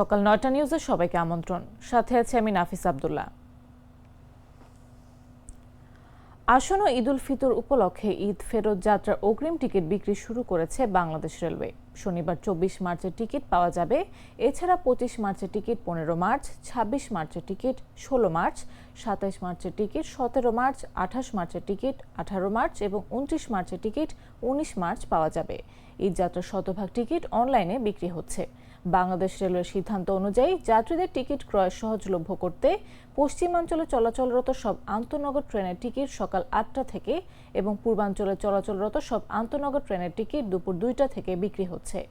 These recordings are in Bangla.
সকাল ৯টা নিউজে সবাইকে আমন্ত্রণ। সাথে আছে আমি নাফিস আব্দুল্লাহ। আসন্ন ঈদ উল ফিতর উপলক্ষে ঈদ ফেরত যাত্রার অগ্রিম টিকিট বিক্রি শুরু করেছে বাংলাদেশ রেলওয়ে। শনিবার ২৪ মার্চের টিকিট পাওয়া যাবে। এছাড়া ২৫ মার্চের টিকিট ১৫ মার্চ, ২৬ মার্চের টিকিট ১৬ মার্চ, ২৭ মার্চের টিকিট ১৭ মার্চ, ২৮ মার্চের টিকিট ১৮ মার্চ এবং ২৯ মার্চের টিকিট ১৯ মার্চ পাওয়া যাবে। ঈদ যাত্রার শতভাগ টিকিট অনলাইনে বিক্রি হচ্ছে। বাংলাদেশ রেলওয়ের সিদ্ধান্ত অনুযায়ী যাত্রীদের টিকিট ক্রয় সহজলভ্য করতে পশ্চিমাঞ্চলে চলাচলরত সব আন্তঃনগর ট্রেনের টিকিট সকাল ৮টা থেকে এবং পূর্বাঞ্চলে চলাচলরত সব আন্তঃনগর ট্রেনের টিকিট দুপুর ২টা থেকে বিক্রি হচ্ছে।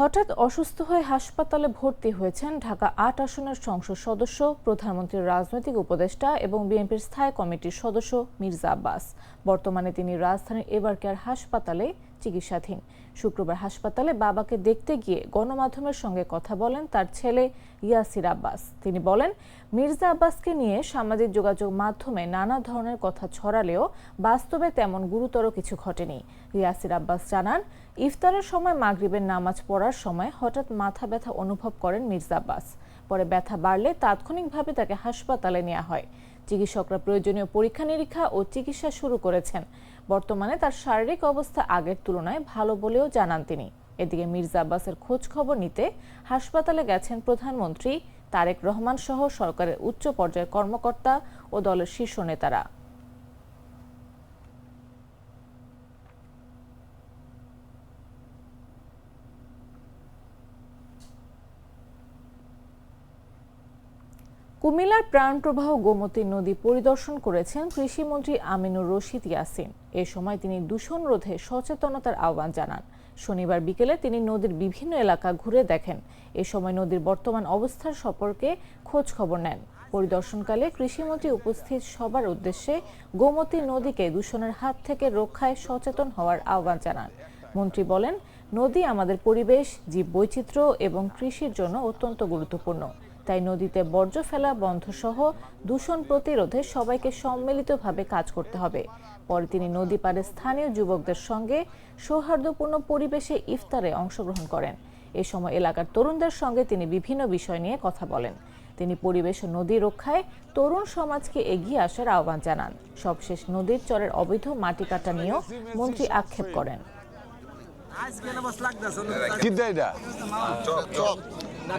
হঠাৎ অসুস্থ হয়ে হাসপাতালে ভর্তি হয়েছেন ঢাকা ৮ আসনের সংসদ সদস্য, প্রধানমন্ত্রীর রাজনৈতিক উপদেষ্টা এবং বিএনপির স্থায়ী কমিটির সদস্য মির্জা আব্বাস। বর্তমানে তিনি রাজধানীর এভারকেয়ার হাসপাতালে চিকিৎসাধীন। শুক্রবার হাসপাতালে বাবাকে দেখতে গিয়ে গণমাধ্যমের সঙ্গে কথা বলেন তার ছেলে ইয়াসির আব্বাস। তিনি বলেন, মির্জা আব্বাসকে নিয়ে সামাজিক যোগাযোগ মাধ্যমে নানা ধরনের কথা ছড়ালেও বাস্তবে তেমন গুরুতর কিছু ঘটেনি। ইয়াসির আব্বাস জানান, ইফতারের সময় মাগরিবের নামাজ পড়ার সময় হঠাৎ মাথা ব্যথা অনুভব করেন মির্জা আব্বাস। পরে ব্যথা বাড়লে তাৎক্ষণিকভাবে তাকে হাসপাতালে নেওয়া হয়। চিকিৎসকরা প্রয়োজনীয় পরীক্ষা নিরীক্ষা ও চিকিৎসা শুরু করেছেন। বর্তমানে তার শারীরিক অবস্থা আগের তুলনায় ভালো বলেও জানান তিনি। এদিকে মির্জা আব্বাসের খোঁজ খবর নিতে হাসপাতালে গেছেন প্রধানমন্ত্রী তারেক রহমান সহ সরকারের উচ্চ পর্যায়ের কর্মকর্তা ও দলের শীর্ষ নেতারা। কুমিল্লার প্রাণপ্রবাহ গোমতী নদী পরিদর্শন করেছেন কৃষিমন্ত্রী আমিনুর রশিদ ইয়াসিন। এ সময় তিনি দূষণ রোধে সচেতনতার আহ্বান জানান। শনিবার বিকেলে তিনি নদীর বিভিন্ন এলাকা ঘুরে দেখেন। এ সময় নদীর বর্তমান অবস্থার সম্পর্কে খোঁজ খবর নেন। পরিদর্শনকালে কৃষিমন্ত্রী উপস্থিত সবার উদ্দেশ্যে গোমতী নদীকে দূষণের হাত থেকে রক্ষায় সচেতন হওয়ার আহ্বান জানান। মন্ত্রী বলেন, নদী আমাদের পরিবেশ, জীববৈচিত্র্য এবং কৃষির জন্য অত্যন্ত গুরুত্বপূর্ণ। তাই নদীতে বর্জ্য ফেলা বন্ধ সহ দূষণ প্রতিরোধে সবাইকে সম্মিলিতভাবে কাজ করতে হবে। পরে তিনি নদী পাড়ে স্থানীয় যুবকদের সঙ্গে সৌহার্দ্যপূর্ণ পরিবেশে ইফতারে অংশগ্রহণ করেন। এ সময় এলাকার তরুণদের সঙ্গে তিনি বিভিন্ন বিষয় নিয়ে কথা বলেন। তিনি পরিবেশ ও নদী রক্ষায় তরুণ সমাজকে এগিয়ে আসার আহ্বান জানান। সবশেষ নদীর চরের অবৈধ মাটি কাটা নিয়েও মন্ত্রী আক্ষেপ করেন।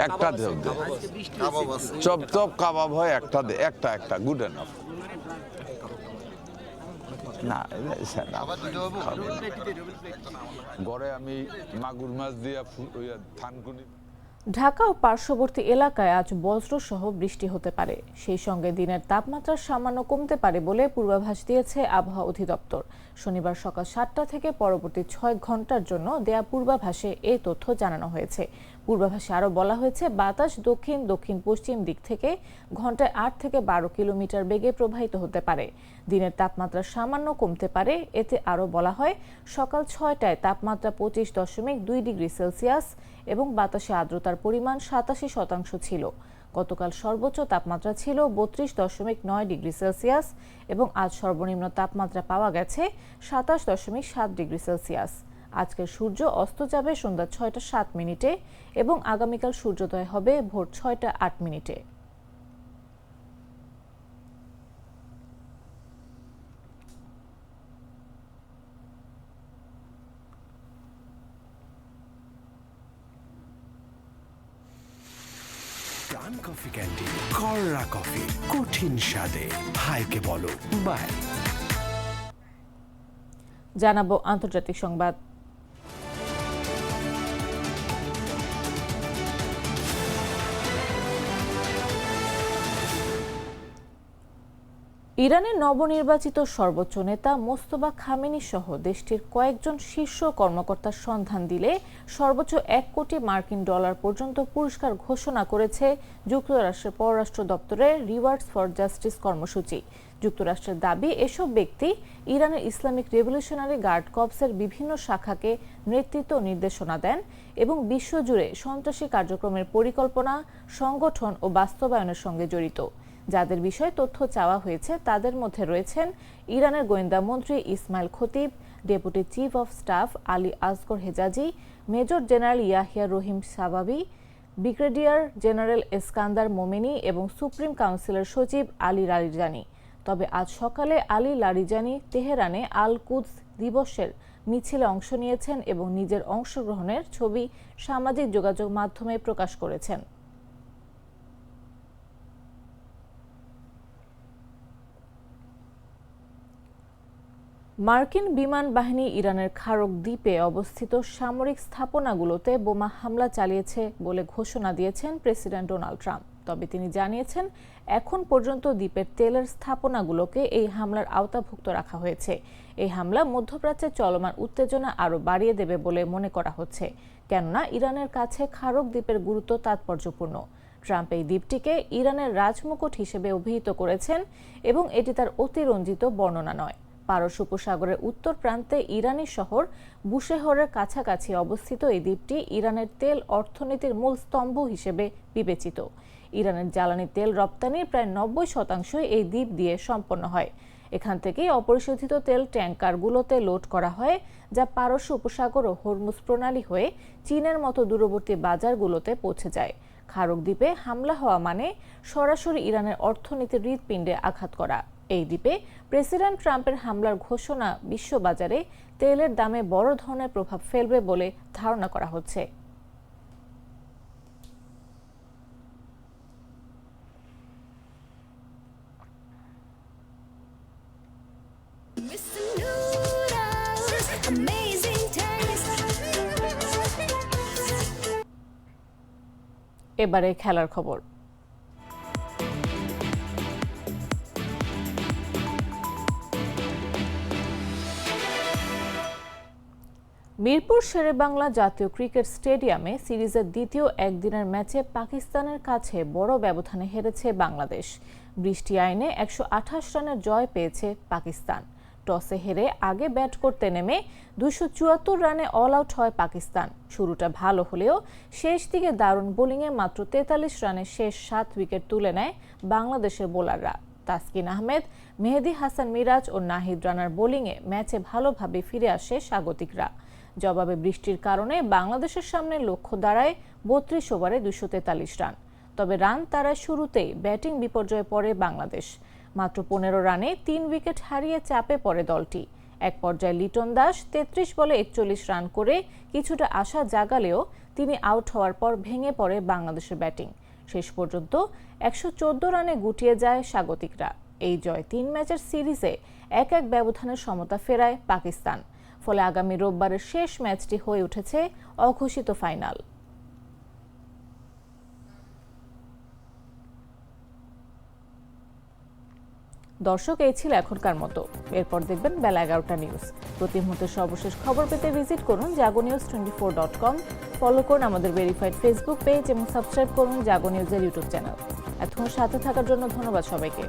একটা চপ চপ কাবাব হয় একটা গুড এনাফ। না গড়ে আমি মাগুর মাছ দিয়ে থানকুনি। ঢাকা ও পার্শ্ববর্তী এলাকায় আজ বজ্রসহ বৃষ্টি হতে পারে। সেই সঙ্গে দিনের তাপমাত্রা সামান্য কমতে পারে বলে পূর্বাভাস দিয়েছে আবহাওয়া অধিদপ্তর। শনিবার সকাল ৭টা থেকে পরবর্তী ৬ ঘন্টার জন্য দেয়া পূর্বাভাসে এই তথ্য জানানো হয়েছে। পূর্বাভাসে আরও বলা হয়েছে, বাতাস দক্ষিণ দক্ষিণ পশ্চিম দিক থেকে ঘন্টায় ৮ থেকে ১২ কিলোমিটার বেগে প্রবাহিত হতে পারে। দিনের তাপমাত্রা সামান্য কমতে পারে। এতে আরও বলা হয়, সকাল ৬টায় তাপমাত্রা ২৫.২ ডিগ্রি সেলসিয়াস এবং বাতাসে আর্দ্রতার পরিমাণ ৮৭% ছিল। গতকাল সর্বোচ্চ তাপমাত্রা ছিল ৩২.৯ ডিগ্রি সেলসিয়াস এবং আজ সর্বনিম্ন তাপমাত্রা পাওয়া গেছে ২৭.৭ ডিগ্রি সেলসিয়াস। আজকের সূর্য অস্ত যাবে সন্ধ্যা ৬টা ৭ মিনিটে এবং আগামীকাল সূর্যোদয় হবে ভোর ৬টা ৮ মিনিটে। প্রাণ কফি ক্যান্ডি, কররা কফি, কঠিন স্বাদে। হাইকে বলো বাই। জানাবো আন্তর্জাতিক সংবাদ। ইরানের নবনির্বাচিত সর্বোচ্চ নেতা মোস্তফা খামেনি সহ দেশটির কয়েকজন শীর্ষ কর্মকর্তার সন্ধান দিলে সর্বোচ্চ $1 কোটি পর্যন্ত পুরস্কার ঘোষণা করেছে যুক্তরাষ্ট্রের পররাষ্ট্র দপ্তরের রিওয়ার্ডস ফর জাস্টিস কর্মসূচি। যুক্তরাষ্ট্রের দাবি এসব ব্যক্তি ইরানের ইসলামিক রেভলিউশনারি গার্ড কর্পসের বিভিন্ন শাখাকে নেতৃত্ব নির্দেশনা দেন এবং বিশ্বজুড়ে সন্ত্রাসী কার্যক্রমের পরিকল্পনা, সংগঠন ও বাস্তবায়নের সঙ্গে জড়িত। যাদের বিষয়ে তথ্য চাওয়া হয়েছে তাদের মধ্যে রয়েছেন ইরানের গোয়েন্দা মন্ত্রী Ismail Khatib, deputy chief of staff Ali Asghar Hejazi, major general Yahya Rahim Safavi, brigadier general Eskandar Momeni এবং সুপ্রিম কাউন্সিলের সচিব আলী লারিজানি। তবে আজ সকালে আলী লারিজানি তেহরানে আল কুদস দিবসের মিছিলে অংশ নিয়েছেন এবং নিজের অংশগ্রহণের ছবি সামাজিক যোগাযোগ মাধ্যমে প্রকাশ করেছেন। মার্কিন বিমান বাহিনী ইরানের খারক দ্বীপে অবস্থিত সামরিক স্থাপনাগুলোতে বোমা হামলা চালিয়েছে বলে ঘোষণা দিয়েছেন প্রেসিডেন্ট ডোনাল্ড ট্রাম্প। তবে তিনি জানিয়েছেন এখন পর্যন্ত দ্বীপের তেলের স্থাপনাগুলোকে এই হামলার আওতাভুক্ত রাখা হয়েছে। এই হামলা মধ্যপ্রাচ্যে চলমান উত্তেজনা আরও বাড়িয়ে দেবে বলে মনে করা হচ্ছে, কেননা ইরানের কাছে খারক দ্বীপের গুরুত্ব তাৎপর্যপূর্ণ। ট্রাম্প এই দ্বীপটিকে ইরানের রাজমুকুট হিসেবে অভিহিত করেছেন এবং এটি তার অতিরঞ্জিত বর্ণনা নয়। পারস্য উপসাগরের উত্তর প্রান্তে ইরানি শহর বুশেহরের কাছাকাছি অবস্থিত এই দ্বীপটি ইরানের তেল অর্থনীতির মূল স্তম্ভ হিসেবে বিবেচিত। ইরানের জ্বালানি তেল রপ্তানির প্রায় 90% এই দ্বীপ দিয়ে সম্পন্ন হয়। এখান থেকেই অপরিশোধিত তেল ট্যাঙ্কারগুলোতে লোড করা হয়, যা পারস্য উপসাগর ও হরমুজ প্রণালী হয়ে চীনের মতো দূরবর্তী বাজারগুলোতে পৌঁছে যায়। খারক দ্বীপে হামলা হওয়া মানে সরাসরি ইরানের অর্থনীতির হৃৎপিণ্ডে আঘাত করা। এই দ্বীপে প্রেসিডেন্ট ট্রাম্পের হামলার ঘোষণা বিশ্ববাজারে তেলের দামে বড় ধরনের প্রভাব ফেলবে বলে ধারণা করা হচ্ছে। এবারে খেলার খবর। মিরপুর শেরেবাংলা জাতীয় ক্রিকেট স্টেডিয়ামে সিরিজের দ্বিতীয় একদিনের ম্যাচে পাকিস্তানের কাছে বড় ব্যবধানে হেরেছে বাংলাদেশ। বৃষ্টি আইনে 128 রানের জয় পেয়েছে পাকিস্তান। টসে হেরে আগে ব্যাট করতে নেমে 274 রানে অল আউট হয় পাকিস্তান। শুরুটা ভালো হলেও শেষ দিকে দারুণ বোলিংয়ে মাত্র 43 রানে শেষ 7 উইকেট তুলে নেয় বাংলাদেশের বোলাররা। তাসকিন আহমেদ, মেহেদী হাসান মিরাজ ও নাহিদ রানার বোলিংয়ে ম্যাচে ভালোভাবে ফিরে আসে স্বাগতিকরা। জবাবে বৃষ্টির কারণে বাংলাদেশের সামনে লক্ষ্য দাঁড়ায় 32 ওভারে 243 রান। তবে রান তাড়ার শুরুতেই ব্যাটিং বিপর্যয়ে পড়ে বাংলাদেশ। মাত্র 15 রানে 3 উইকেট হারিয়ে চাপে পড়ে দলটি। এক পর্যায়ে লিটন দাস 33 বলে 41 রান করে কিছুটা আশা জাগালেও তিনি আউট হওয়ার পর ভেঙে পড়ে বাংলাদেশের ব্যাটিং। শেষ পর্যন্ত 114 রানে গুটিয়ে যায় স্বাগতিকরা। এই জয় 3 ম্যাচের সিরিজে 1-1 ব্যবধানের সমতা ফেরায় পাকিস্তান। ফলে আগামী রোববারের শেষ ম্যাচটি হয়ে উঠেছে অঘোষিত ফাইনাল। দর্শক, এই ছিল এখনকার মতো। এরপর দেখবেন বেলা 11টা নিউজ। প্রতি মুহূর্তে সর্বশেষ খবর পেতে ভিজিট করুন jagonews24.com, ফলো করুন আমাদের ভেরিফাইড ফেসবুক পেজ এবং সাবস্ক্রাইব করুন জাগো নিউজের ইউটিউব চ্যানেল। এতক্ষণ সাথে থাকার জন্য ধন্যবাদ সবাইকে।